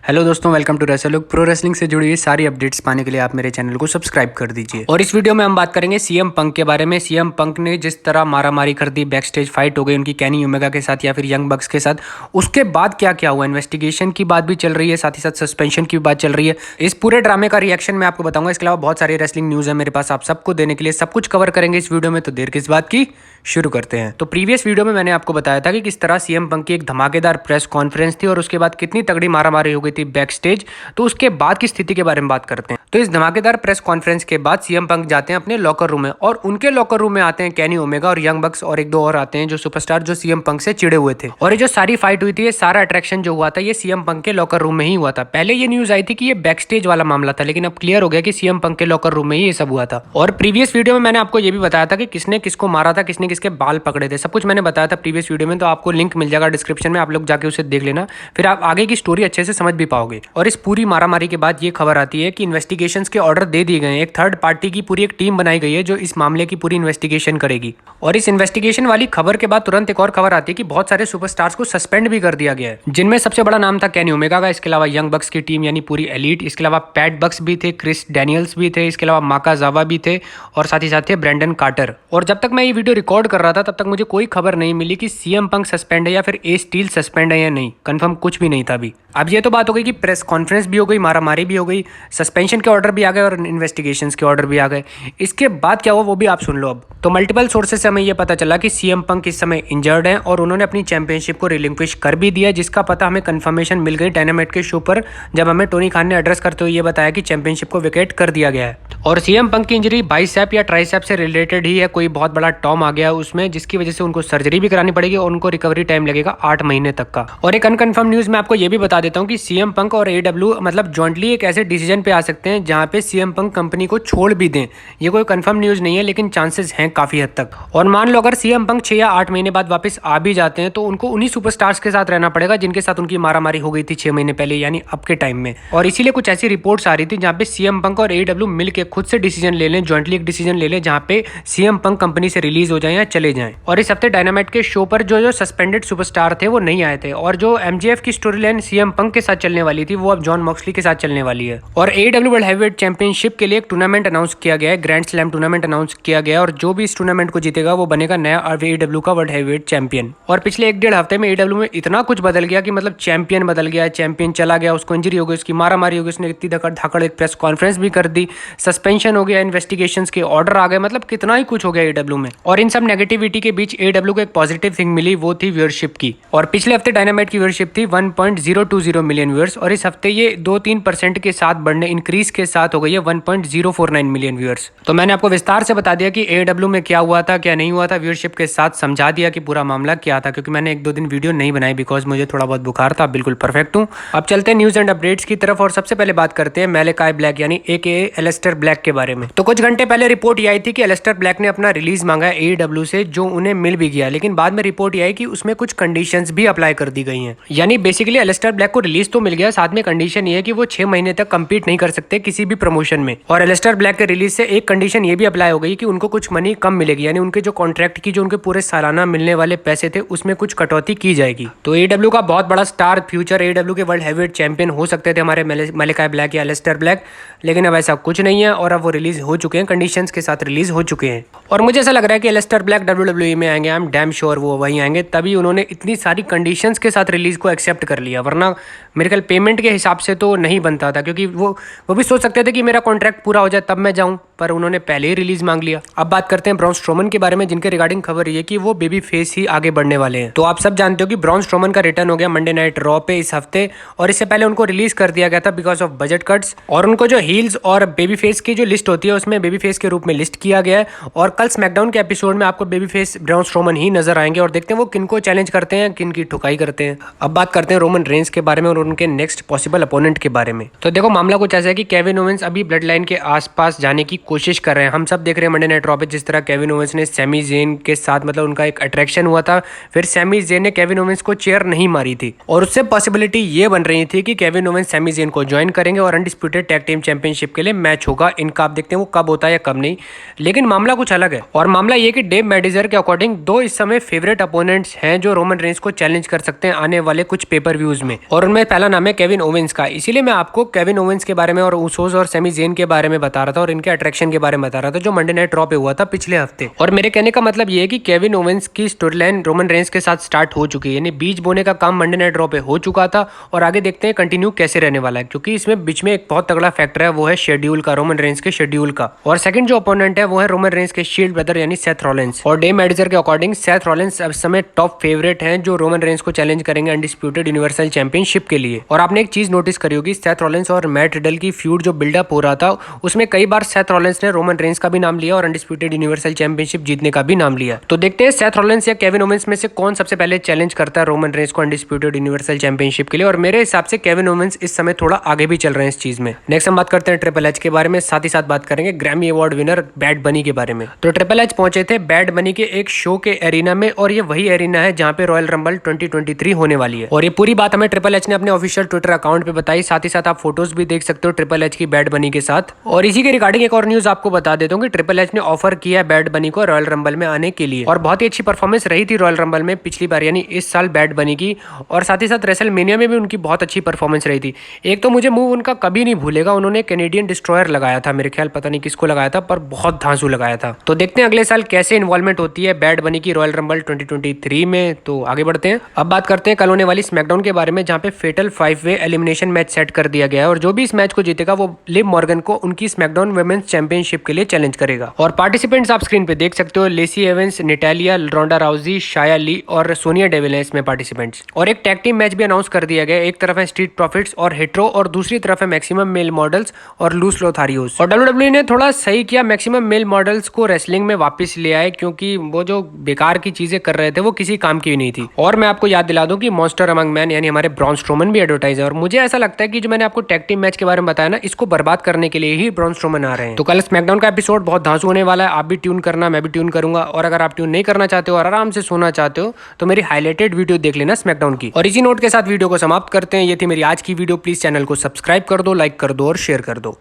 Hello दोस्तों, welcome to रेसलुक। Pro wrestling से जुड़ी हुई सारी अपडेट्स पाने के लिए आप मेरे चैनल को सब्सक्राइब कर दीजिए। और इस वीडियो में हम बात करेंगे सीएम पंक के बारे में। सीएम पंक ने जिस तरह मारामारी कर दी, बैक स्टेज फाइट हो गई उनकी केनी ओमेगा के साथ या फिर यंग बक्स के साथ, उसके बाद क्या क्या हुआ, इन्वेस्टिगेशन की बात भी चल रही है, साथ ही साथ सस्पेंशन की बात चल रही है। इस पूरे ड्रामे का रिएक्शन मैं आपको बताऊंगा। इसके अलावा बहुत सारी रेसलिंग न्यूज है मेरे पास आप सबको देने के लिए, सब कुछ कवर करेंगे इस वीडियो में। तो देर किस बात की, शुरू करते हैं। तो प्रीवियस वीडियो में मैंने आपको बताया था कि किस तरह सीएम पंक की एक धमाकेदार प्रेस कॉन्फ्रेंस थी और उसके बाद कितनी तगड़ी मारामारी हो गई थी बैक स्टेज। तो उसके बाद की स्थिति के बारे में बात करते हैं। तो इस धमाकेदार प्रेस कॉन्फ्रेंस के बाद सीएम पंक जाते हैं अपने लॉकर रूम में और उनके लॉकर रूम में आते हैं केनी ओमेगा और यंग बक्स और एक दो और आते हैं जो सुपरस्टार जो सीएम पंक से चिड़े हुए थे। और ये जो सारी फाइट हुई थी, ये सारा अट्रैक्शन जो हुआ था, ये सीएम पंक के लॉकर रूम में ही हुआ था। पहले ये न्यूज आई थी कि ये बैक स्टेज वाला मामला था, लेकिन अब क्लियर हो गया कि सीएम पंक के लॉकर रूम में ही ये सब हुआ था। और प्रीवियस वीडियो में मैंने आपको ये भी बताया था कि किसने किसको मारा था, किसने किसके बाल पकड़े थे, सब कुछ मैंने बताया था प्रीवियस वीडियो में। तो आपको लिंक मिल जाएगा डिस्क्रिप्शन में, आप लोग जाके उसे देख लेना, फिर आप आगे की स्टोरी अच्छे से समझ भी पाओगे। और इस पूरी मारामारी के बाद ये खबर आती है कि इन्वेस्टिगेशंस के ऑर्डर दे दिए गए हैं। एक थर्ड पार्टी की पूरी एक टीम बनाई गई है जो इस मामले की पूरी इन्वेस्टिगेशन करेगी। और इस इन्वेस्टिगेशन वाली खबर के बाद तुरंत एक और खबर आती है कि बहुत सारे सुपरस्टार्स को सस्पेंड भी कर दिया गया है, जिनमें सबसे बड़ा नाम था केनी ओमेगा का। इसके अलावा यंग बक्स की टीम यानी पूरी एलीट, इसके अलावा पैट बक्स भी थे, क्रिस डैनियल्स भी थे, इसके अलावा माका जावा भी थे और साथ ही साथ थे ब्रेंडन कार्टर। और जब तक मैं ये वीडियो रिकॉर्ड कर रहा था तब तक मुझे कोई खबर नहीं मिली कि सीएम पंक सस्पेंड है या फिर ए स्टील सस्पेंड है या नहीं। कंफर्म कुछ भी नहीं था अभी। अब ये तो बात हो गई कि प्रेस कॉन्फ्रेंस भी हो गई, मारामारी भी हो गई, सस्पेंशन के ऑर्डर भी आ गए और इन्वेस्टिगेशंस के ऑर्डर भी आ गए। इसके बाद क्या हुआ वो भी आप सुन लो अब। तो मल्टीपल सोर्सेस से हमें यह पता चला कि सीएम पंक इस समय इंजर्ड हैं और उन्होंने अपनी चैंपियनशिप को रिलिंक्विश कर भी दिया, जिसका पता हमें कंफर्मेशन मिल गई डायनामाइट के शो पर, जब हमें टोनी खान ने एड्रेस करते हुए ये बताया कि चैंपियनशिप को विकेट कर दिया गया है। और सीएम पंक की इंजरी बाइसेप या ट्राइसेप से रिलेटेड ही है, कोई बहुत बड़ा टॉम आ गया उसमें, जिसकी वजह से उनको सर्जरी भी करानी पड़ेगी और उनको रिकवरी टाइम लगेगा 8 महीने तक का। और एक अनकन्फर्म न्यूज मैं आपको ये भी बता देता हूँ कि सीएम पंक और एडब्ल्यू मतलब जॉइंटली एक ऐसे डिसीजन पे आ सकते हैं जहां पे सीएम पंक कंपनी को छोड़ भी दें। ये कोई कंफर्म न्यूज नहीं है, लेकिन चांसेस हैं काफी हद तक। और मान लो अगर सीएम पंक 6 या 8 महीने बाद वापस आ भी जाते हैं तो उनको उन्हीं सुपरस्टार्स के साथ रहना पड़ेगा जिनके साथ उनकी मारामारी हो गई थी 6 महीने पहले, यानी अब के टाइम में। और इसीलिए कुछ ऐसी रिपोर्ट्स आ रही थी जहां पे सीएम पंक और एडब्ल्यू मिलकर खुद से डिसीजन ले लें, जॉइंटली एक डिसीजन ले लें जहां पे सीएम पंक कंपनी से रिलीज हो जाए या चले जाएं। और इस हफ्ते डायनामाइट के शो पर जो सस्पेंडेड सुपरस्टार थे वो नहीं आए थे, और जो एमजेएफ की स्टोरी लाइन सीएम पंक के साथ चलने वाली थी वो अब जॉन मॉक्सली के साथ चलने वाली है। और एडब्ल्यू वर्ल्ड हैवीवेट चैंपियनशिप के लिए एक टूर्नामेंट अनाउंस किया गया है, ग्रैंड स्लैम टूर्नामेंट अनाउंस किया गया है, और जो भी इस टूर्नामेंट को जीतेगा वो बनेगा नया एडब्ल्यू का वर्ल्ड हैवीवेट चैंपियन। और पिछले 1-1.5 हफ्ते में एडब्ल्यू में इतना कुछ बदल गया कि मतलब चैंपियन बदल गया, चैंपियन चला गया, उसको इंजरी हो गई, उसकी मारामारी हो गई, उसने इतनी धकड़ एक प्रेस कॉन्फ्रेंस भी कर दी, सस्पेंशन हो गया, इन्वेस्टिगेशंस के ऑर्डर आ गए, मतलब कितना ही कुछ हो गया एडब्ल्यू में। और इन सब नेगेटिविटी के बीच एडब्ल्यू को एक पॉजिटिव थिंग मिली, वो थी व्यूअरशिप की। और पिछले हफ्ते डायनामाइट की व्यूअरशिप थी 1.020 मिलियन व्यूअर्स, और इस हफ्ते ये 2-3% के साथ बढ़ने, इंक्रीज के साथ हो गई है 1.049 मिलियन व्यूअर्स। तो मैंने आपको विस्तार से बता दिया कि एडब्ल्यू में क्या हुआ था, क्या नहीं हुआ था, व्यूअरशिप के साथ समझा दिया कि पूरा मामला क्या था, क्योंकि मैंने 1-2 दिन वीडियो नहीं बनाई बिकॉज मुझे थोड़ा बहुत बुखार था। बिल्कुल परफेक्ट हूँ। अब चलते हैं न्यूज एंड अपडेट्स की तरफ, और सबसे पहले बात करते हैं मैलेकाई ब्लैक यानी एकेए एलिस्टर ब्लैक के बारे में। तो कुछ घंटे पहले रिपोर्ट ये आई थी कि एलिस्टर ब्लैक ने अपना रिलीज मांगा है एडब्ल्यू से, जो उन्हें मिल भी गया, लेकिन बाद में रिपोर्ट ये आई कि उसमें कुछ कंडीशंस भी अप्लाई कर दी गई हैं। यानी बेसिकली एलिस्टर ब्लैक को रिलीज तो मिल गया, साथ में कंडीशन ये है कि वो 6 महीने तक कंपीट नहीं कर सकते किसी भी प्रमोशन में। और एलिस्टर ब्लैक के रिलीज से एक कंडीशन ये भी अप्लाई हो गई कि उनको कुछ मनी कम मिलेगी, यानी उनके जो कॉन्ट्रैक्ट की जो उनके पूरे सालाना मिलने वाले पैसे थे उसमें कुछ कटौती की जाएगी। तो एडब्ल्यू का बहुत बड़ा स्टार फ्यूचर, एडब्ल्यू के वर्ल्ड हैवीवेट चैंपियन हो सकते थे हमारे मैलेकाई ब्लैक या एलिस्टर ब्लैक, लेकिन अब ऐसा कुछ नहीं है और अब वो रिलीज हो चुके हैं, कंडीशंस के साथ रिलीज हो चुके हैं। और मुझे ऐसा लग रहा है कि एलिस्टर ब्लैक डब्ल्यूडब्ल्यूई में आएंगे, आई एम डैम श्योर वो वहीं आएंगे, तभी उन्होंने इतनी सारी कंडीशंस के साथ रिलीज को एक्सेप्ट कर लिया, वरना मेरे ख्याल पेमेंट के हिसाब से तो नहीं बनता था, क्योंकि वो भी सोच सकते थे कि मेरा कॉन्ट्रैक्ट पूरा हो जाए तब मैं जाऊं, पर उन्होंने पहले ही रिलीज मांग लिया। अब बात करते हैं ब्रॉन स्ट्रोमन के बारे में, जिनके रिगार्डिंग खबर ये कि वो बेबी फेस ही आगे बढ़ने वाले हैं। तो आप सब जानते हो कि ब्रॉन स्ट्रोमन का रिटर्न हो गया मंडे नाइट रॉ पे इस हफ्ते, और इससे पहले उनको रिलीज कर दिया गया था बिकॉज ऑफ बजट कट्स। और उनको जो हील्स और बेबी फेस की जो लिस्ट होती है उसमें बेबी फेस के रूप में लिस्ट किया गया है, और कल स्मैकडाउन के एपिसोड में आपको बेबी फेस ब्रॉन स्ट्रोमन ही नजर आएंगे, और देखते हैं वो किनको चैलेंज करते हैं, किन की ठुकाई करते हैं। अब बात करते हैं रोमन रेंस के बारे में और उनके नेक्स्ट पॉसिबल अपोनेंट के बारे में। तो देखो मामला कुछ ऐसा है कि केविन ओवेंस अभी ब्लड लाइन के आसपास जाने की कोशिश कर रहे हैं। हम सब देख रहे हैं मंडे नाइट रॉ पे जिस तरह केविन ओवेंस ने सैमी ज़ेन के साथ मतलब उनका एक अट्रैक्शन हुआ था, फिर सैमी ज़ेन ने केविन ओवेंस को चेयर नहीं मारी थी और उससे पॉसिबिलिटी ये बन रही थी कि केविन ओवेंस सैमी ज़ेन को ज्वाइन करेंगे और अनडिस्प्यूटेड टैग टीम चैंपियनशिप के लिए मैच होगा इनका। आप देखते हैं वो कब होता है या कब नहीं, लेकिन मामला कुछ अलग है। और मामला ये कि डेव मेडिजर के अकॉर्डिंग दो इस समय फेवरेट अपोनेंट्स हैं जो रोमन रेंस को चैलेंज कर सकते हैं आने वाले कुछ पेपर व्यूज में, और उनमें पहला नाम है केविन ओवेंस का। इसीलिए मैं आपको केविन ओवेंस के बारे में और उसोस और सैमी ज़ेन के बारे में बता रहा था और इनके अट्रैक्शन के बारे में बता रहा था जो मंडे नाइट रॉ पे हुआ था पिछले हफ्ते। और मेरे कहने का मतलब ये है कि केविन ओवेंस की स्टोरी लाइन रोमन रेंस के साथ स्टार्ट हो चुकी है, यानी बीज बोने का काम मंडे नाइट रॉ पे हो चुका था और आगे देखते हैं कंटिन्यू कैसे रहने वाला है, क्योंकि इसमें बीच में एक बहुत तगड़ा फैक्टर है, वो है शेड्यूल का, रोमन रेंस के शेड्यूल का। और सेकंड जो ओपोनेंट है वो है रोमन रेंस के शील्ड ब्रदर यानी सेथ रॉलिंस। और डेव मेडिजर के अकॉर्डिंग सेथ रॉलिंस अब समय टॉप फेवरेट हैं जो रोमन रेंस को चैलेंज करेंगे अनडिस्प्यूटेड यूनिवर्सल चैंपियनशिप के लिए। और आपने एक चीज नोटिस करी होगी, सेथ रॉलिंस और मैट रिडल की फ्यूड जो बिल्डअप हो रहा था उसमें कई बार सेथ रॉलिंस ने रोमन रेंस का भी नाम लिया और अनडिस्प्यूटेड यूनिवर्सल चैंपियनशिप जीतने का भी नाम लिया। तो देखते हैं सेथ रॉलिंस या केविन ओवेंस में से कौन सबसे पहले चैलेंज करता है रोमन रेंस को अनडिस्प्यूटेड यूनिवर्सल चैंपियनशिप के लिए। और मेरे हिसाब से केविन ओवेंस इस समय थोड़ा आगे भी चल रहे हैं इस चीज में। नेक्स्ट हम बात करते हैं ट्रिपल एच के बारे में, साथ ही साथ बात करेंगे ग्रैमी अवार्ड विनर बैड बनी के बारे में। तो ट्रिपल एच पहुंचे थे बैड बनी के एक शो के एरिना में और ये वही एरिना है जहां पे रॉयल रंबल 2023 होने वाली है। और ये पूरी बात हमें ट्रिपल एच ने अपने ऑफिशियल ट्विटर अकाउंट पे बताई, साथ ही साथ आप फोटोज भी देख सकते हो ट्रिपल एच की बैड बनी के साथ। और इसी के रिगार्डिंग एक और न्यूज आपको बता देता हूँ कि ट्रिपल एच ने ऑफर किया है बैड बनी को रॉयल रंबल में आने के लिए, और बहुत ही अच्छी परफॉर्मेंस रही थी रॉयल रंबल में पिछली बार यानी इस साल बैड बनी की, और साथ ही साथ रेसलमेनिया में भी उनकी बहुत अच्छी परफॉर्मेंस रही थी। एक तो मुझे मूव उनका कभी नहीं भूलेगा, उन्होंने कैनेडियन डिस्ट्रॉयर लगाया था, मेरे ख्याल पता नहीं किसको लगाया था पर बहुत धांसू लगाया था। तो देखते हैं अगले साल कैसे इन्वॉल्वमेंट होती है बैड बनी की रॉयल रंबल 2023 में। तो आगे बढ़ते हैं, अब बात करते हैं कल होने वाली स्मैकडाउन के बारे में जहां पे फेटल 5-वे एलिमिनेशन मैच सेट कर दिया गया है और जो भी इस मैच को जीतेगा वो लिव मॉर्गन को उनकी स्मैकडाउन वुमेन्स चैंपियनशिप के लिए चैलेंज करेगा। और पार्टिसिपेंट्स आप स्क्रीन पे देख सकते हो, लेसी एवेंस, निटालिया, रोंडा राउजी, शाया ली और सोनिया डेविल है इसमें पार्टिसिपेंट्स। और एक टैग टीम मैच भी अनाउंस कर दिया गया है, एक तरफ है स्ट्रीट प्रॉफिट्स और हेट्रो और दूसरी तरफ है मैक्सिमम मेल मॉडल्स और लूस लोथारियोस। और डब्ल्यूडब्ल्यूई ने थोड़ा सही किया, मैक्सिमम मेल मॉडल्स को रेसलिंग में वापस ले आए क्योंकि वो जो बेकार की चीजें कर रहे थे वो किसी काम की भी नहीं थी। और मैं आपको याद दिला दूं कि मॉन्स्टर अमंग मैन यानी हमारे ब्रॉन स्ट्रोमन भी एडवर्टाइज है, और मुझे ऐसा लगता है कि जो मैंने आपको टैग टीम मैच के बारे में बताया ना, इसको बर्बाद करने के लिए ही ब्रॉन स्ट्रोमन आ रहे हैं। तो कल स्मैकडाउन का एपिसोड बहुत धांसू होने वाला है, आप भी ट्यून करना, मैं भी ट्यून करूंगा। और अगर आप ट्यून नहीं करना चाहते हो और आराम से सोना चाहते हो तो मेरी हाईलाइटेड वीडियो देख लेना स्मैकडाउन की। और इसी नोट के साथ वीडियो को समाप्त करते हैं। ये थी मेरी आज की वीडियो, प्लीज चैनल को सब्सक्राइब कर दो, लाइक कर दो और शेयर कर दो।